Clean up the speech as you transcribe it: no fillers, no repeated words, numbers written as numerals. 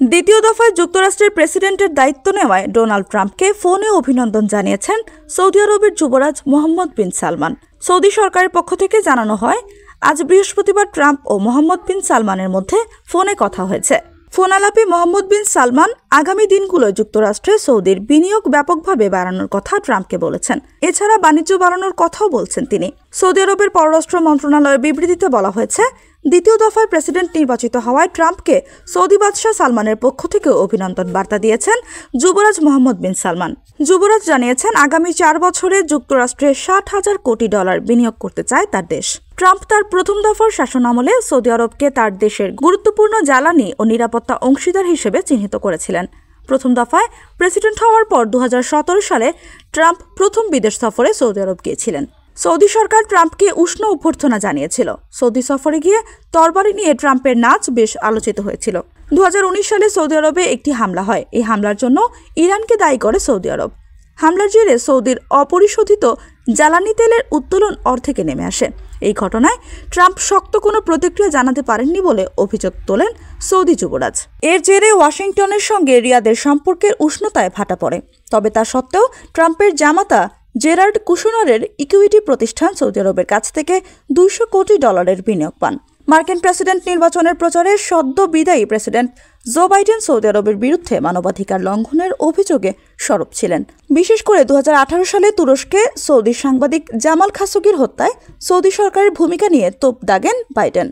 দ্বিতীয় দফায় যুক্তরাষ্ট্রের প্রেসিডেন্টের দায়িত্ব নেওয়ায় ডোনাল্ড ট্রাম্পকে ফোনে অভিনন্দন জানিয়েছেন সৌদি আরবের যুবরাজ মোহাম্মদ বিন সালমান। সৌদি সরকারের পক্ষ থেকে জানানো হয়, আজ বৃহস্পতিবার ট্রাম্প ও মোহাম্মদ বিন সালমানের মধ্যে ফোনে কথা হয়েছে। ফোন আলাপে মোহাম্মদ বিন সালমান আগামী দিনগুলোয় যুক্তরাষ্ট্রে সৌদির বিনিয়োগ ব্যাপকভাবে বাড়ানোর কথা ট্রাম্পকে বলেছেন। এছাড়া বাণিজ্য বাড়ানোর কথাও বলছেন তিনি। সৌদি আরবের পররাষ্ট্র মন্ত্রণালয়ের বিবৃতিতে বলা হয়েছে, দ্বিতীয় দফায় প্রেসিডেন্ট নির্বাচিত হওয়ায় ট্রাম্পকে সৌদি বাদশাহ সালমানের পক্ষ থেকে অভিনন্দন বার্তা দিয়েছেন যুবরাজ মোহাম্মদ বিন সালমান। যুবরাজ জানিয়েছেন, আগামী 4 বছরে যুক্তরাষ্ট্রে $60,000 কোটি বিনিয়োগ করতে চায় তার দেশ। ট্রাম্প তার প্রথম দফার শাসনামলে সৌদি আরবকে তার দেশের গুরুত্বপূর্ণ জ্বালানি ও নিরাপত্তা অংশীদার হিসেবে চিহ্নিত করেছিলেন। প্রথম দফায় প্রেসিডেন্ট হওয়ার পর 2017 সালে ট্রাম্প প্রথম বিদেশ সফরে সৌদি আরব গিয়েছিলেন। সৌদি সরকার ট্রাম্পকে উষ্ণ অভ্যর্থনা জানিয়েছিল। সৌদি সফরে গিয়ে তরবারি নিয়ে ট্রাম্পের নাচ বেশ আলোচিত হয়েছিল। 2019 সালে সৌদি আরবে একটি হামলা হয়। এই হামলার জন্য ইরানকে দায়ী করে সৌদি আরব। হামলার জেরে সৌদির অপরিশোধিত জ্বালানি তেলের উত্তোলন অর্ধেকে নেমে আসে। এই ঘটনায় ট্রাম্প শক্ত কোনো প্রতিক্রিয়া জানাতে পারেননি বলে অভিযোগ তোলেন সৌদি যুবরাজ। এর জেরে ওয়াশিংটনের সঙ্গে রিয়াদের সম্পর্কের উষ্ণতায় ভাটা পড়ে। তবে তা সত্ত্বেও ট্রাম্পের জামাতা জেরার্ড কুশনারের ইকুইটি প্রতিষ্ঠান সৌদি আরবের কাছ থেকে $200 কোটি বিনিয়োগ পান। মার্কিন প্রেসিডেন্ট নির্বাচনের প্রচারে সদ্য বিদায়ী প্রেসিডেন্ট জো বাইডেন সৌদি আরবের বিরুদ্ধে মানবাধিকার লঙ্ঘনের অভিযোগে সরব ছিলেন। বিশেষ করে 2018 সালে তুরস্কে সৌদি সাংবাদিক জামাল খাশোগির হত্যায় সৌদি সরকারের ভূমিকা নিয়ে তোপ দাগেন বাইডেন।